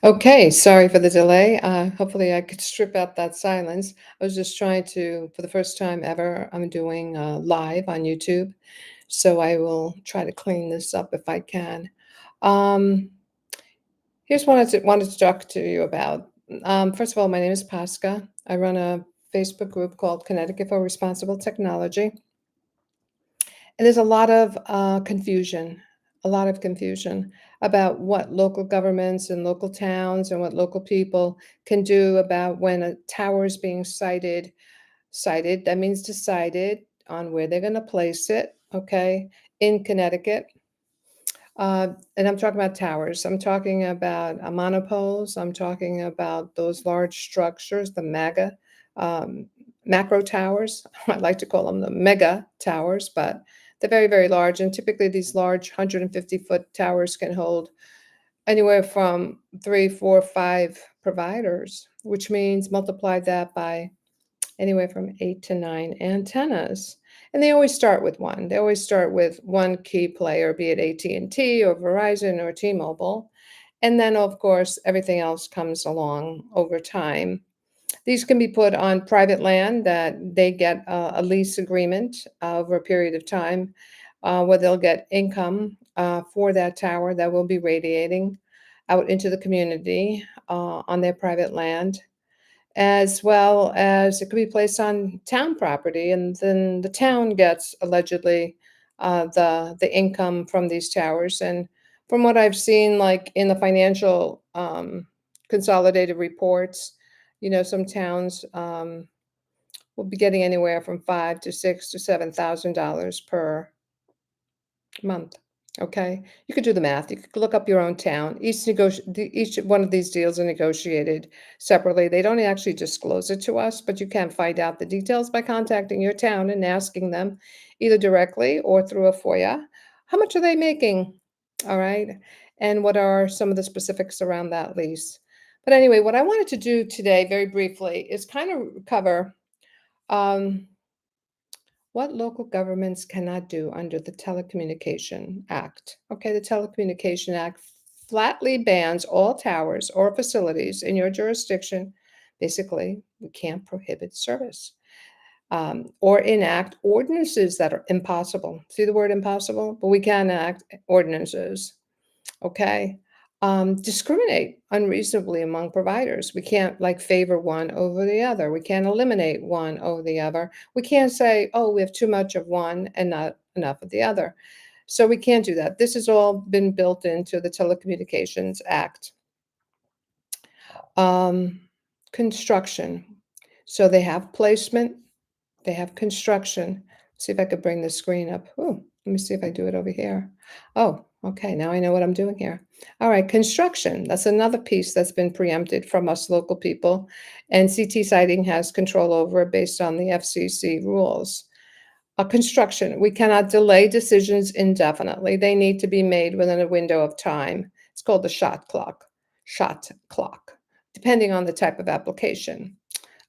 Okay, sorry for the delay. Hopefully, I could strip out that silence. I was just trying to, for the first time ever, I'm doing live on YouTube, so I will try to clean this up if I can. Um, Here's what I wanted to talk to you about. First of all, my name is Pasca. I run a Facebook group called Connecticut for Responsible Technology. And there's a lot of confusion about what local governments and local towns and what local people can do about when a tower is being cited, that means decided on where they're going to place it, okay, in Connecticut. And I'm talking about towers. I'm talking about monopoles. I'm talking about those large structures, the um, macro towers. I like to call them the mega towers, but they're very, very large. And typically, these large 150-foot towers can hold anywhere from three, four, five providers, which means multiply that by anywhere from 8 to 9 antennas. And they always start with one. They always start with one key player, be it AT&T or Verizon or T-Mobile. And then, of course, everything else comes along over time. These can be put on private land that they get a lease agreement over a period of time where they'll get income for that tower that will be radiating out into the community on their private land, as well as it could be placed on town property, and then the town gets allegedly the income from these towers. And from what I've seen, like in the financial consolidated reports, some towns will be getting anywhere from 5 to 6 to 7 thousand dollars per month. Okay, you could do the math. You could look up your own town. Each one of these deals are negotiated separately. They don't actually disclose it to us, but you can find out the details by contacting your town and asking them either directly or through a FOIA. How much are they making? All right, and what are some of the specifics around that lease? But anyway, what I wanted to do today, very briefly, is kind of cover. Um, what local governments cannot do under the Telecommunication Act. Okay, the Telecommunication Act flatly bans all towers or facilities in your jurisdiction. Basically, we can't prohibit service or enact ordinances that are impossible. See the word impossible? But we can enact ordinances. Okay. Discriminate unreasonably among providers. We can't like favor one over the other. We can't eliminate one over the other. We can't say, oh, we have too much of one and not enough of the other. So we can't do that. This has all been built into the Telecommunications Act. Um, Construction. So they have placement, they have construction. See if I could bring the screen up. Ooh, let me see if I do it over here. Oh, okay, now I know what I'm doing here. All right, construction. That's another piece that's been preempted from us local people, and CT Siting has control over it based on the FCC rules. Construction. We cannot delay decisions indefinitely. They need to be made within a window of time. It's called the shot clock, depending on the type of application.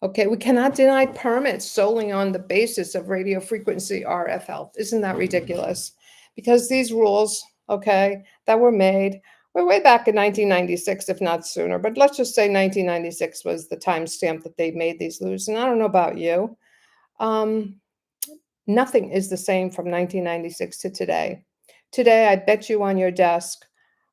Okay, we cannot deny permits solely on the basis of radio frequency RF health. Isn't that ridiculous? Because these rules, okay, that were made were way back in 1996, if not sooner. But let's just say 1996 was the timestamp that they made these rules. And I don't know about you. Um, Nothing is the same from 1996 to today. Today, I bet you on your desk,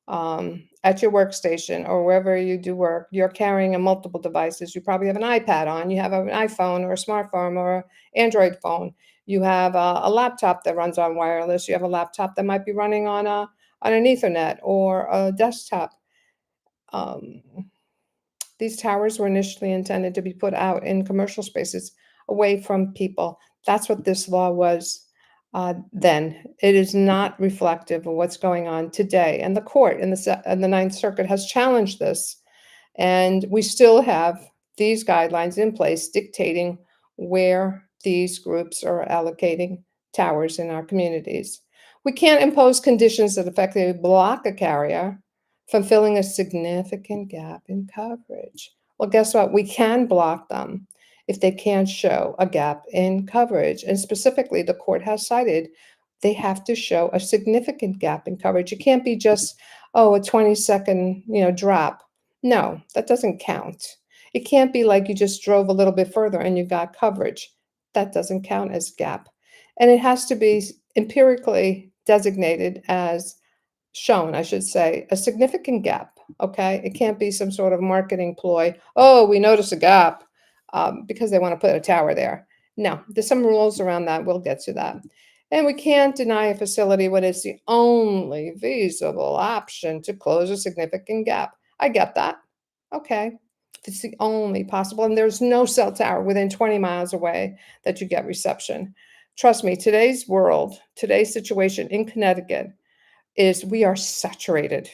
at your workstation, or wherever you do work, you're carrying a multiple devices. You probably have an iPad on, you have an iPhone or a smartphone or an Android phone. You have a laptop that runs on wireless. You have a laptop that might be running on an Ethernet or a desktop. Um, these towers were initially intended to be put out in commercial spaces away from people. That's what this law was then. It is not reflective of what's going on today. And the court in the Ninth Circuit has challenged this. And we still have these guidelines in place dictating where these groups are allocating towers in our communities. We can't impose conditions that effectively block a carrier from filling a significant gap in coverage. Well, guess what? We can block them. if they can't show a gap in coverage. And specifically, the court has cited they have to show a significant gap in coverage. It can't be just, oh, a 20-second, drop. No, that doesn't count. It can't be like you just drove a little bit further and you got coverage. That doesn't count as gap. And it has to be empirically designated as shown, I should say, a significant gap. Okay, it can't be some sort of marketing ploy. Oh, we notice a gap because they want to put a tower there. No, there's some rules around that. We'll get to that. And we can't deny a facility when it's the only feasible option to close a significant gap. I get that. Okay. If it's the only possible, and there's no cell tower within 20 miles away that you get reception. Trust me, today's world, today's situation in Connecticut is we are saturated.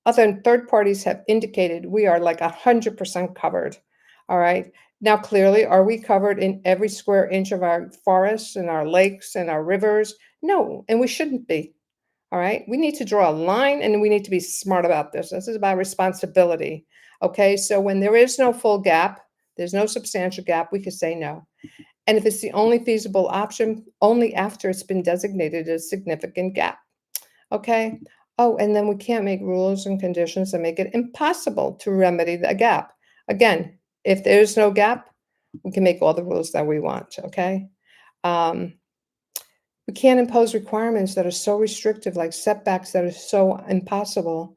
Other third parties have indicated we are like 100% covered. All right. Now, clearly, are we covered in every square inch of our forests and our lakes and our rivers? No, and we shouldn't be. All right. We need to draw a line and we need to be smart about this. This is about responsibility. Okay. So when there is no full gap, there's no substantial gap, we could say no. And if it's the only feasible option, only after it's been designated as significant gap. Okay. Oh, and then we can't make rules and conditions that make it impossible to remedy the gap. Again, if there's no gap, we can make all the rules that we want. Okay. Um, we can't impose requirements that are so restrictive, like setbacks that are so impossible,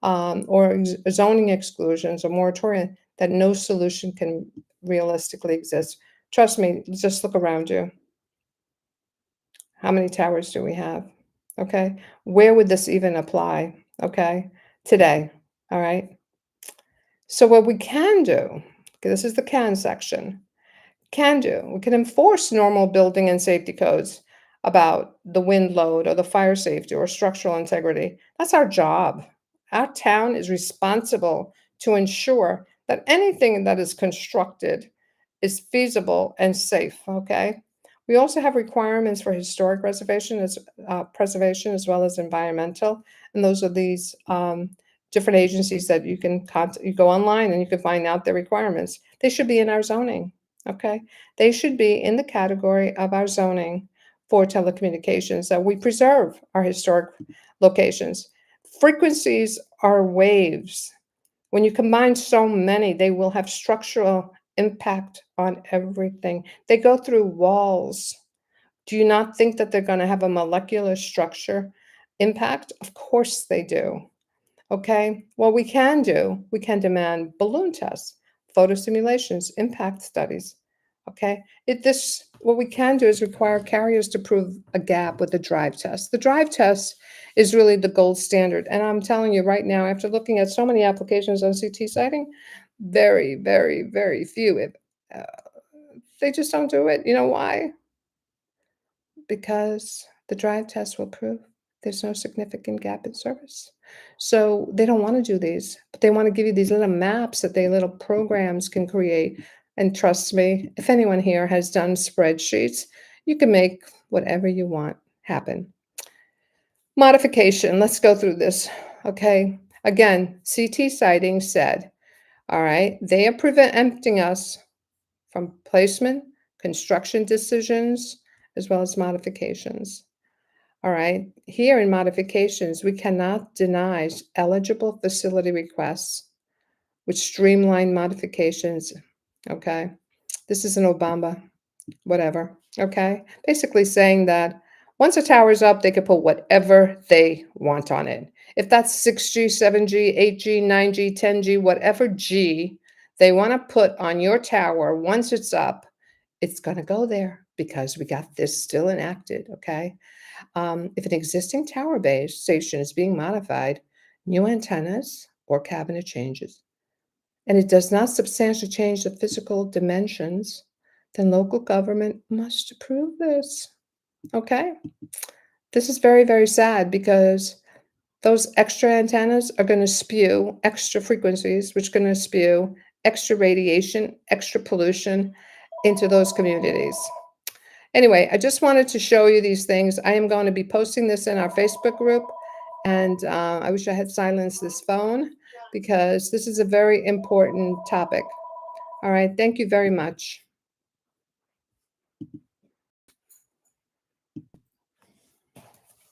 or zoning exclusions or moratorium that no solution can realistically exist. Trust me, just look around you. How many towers do we have? Okay. Where would this even apply? Okay. Today. All right. So, what we can do, okay, this is the can section, we can enforce normal building and safety codes about the wind load or the fire safety or structural integrity. That's our job. Our town is responsible to ensure that anything that is constructed is feasible and safe. Okay. We also have requirements for historic preservation as well as environmental, and those are these different agencies that you can you go online and you can find out their requirements. They should be in our zoning. Okay, they should be in the category of our zoning for telecommunications that we preserve our historic locations. Frequencies are waves. When you combine so many, they will have structural impact on everything. They go through walls. Do you not think that they're going to have a molecular structure impact? Of course they do. Okay, what we can demand balloon tests, photo simulations, impact studies. Okay, what we can do is require carriers to prove a gap with the drive test. The drive test is really the gold standard. And I'm telling you right now, after looking at so many applications on CT siting, very, very, very few, uh, they just don't do it. You know why? Because the drive test will prove there's no significant gap in service. So they don't want to do these, but they want to give you these little maps that they little programs can create. And trust me, if anyone here has done spreadsheets, you can make whatever you want happen. Modification, let's go through this. Okay. Again, CT siting said, all right, they are preventing us from placement, construction decisions, as well as modifications. All right. Here in modifications, we cannot deny eligible facility requests with streamlined modifications. Okay. This is an Obama, whatever. Okay. Basically saying that once a tower's up, they can put whatever they want on it. If that's 6G, 7G, 8G, 9G, 10G, whatever G they want to put on your tower, once it's up, it's going to go there because we got this still enacted. Okay. If an existing tower base station is being modified, new antennas or cabinet changes, and it does not substantially change the physical dimensions, then local government must approve this. Okay? This is very, very sad because those extra antennas are going to spew extra frequencies, which are going to spew extra radiation, extra pollution into those communities. Anyway, I just wanted to show you these things. I am going to be posting this in our Facebook group, and I wish I had silenced this phone because this is a very important topic. All right, thank you very much.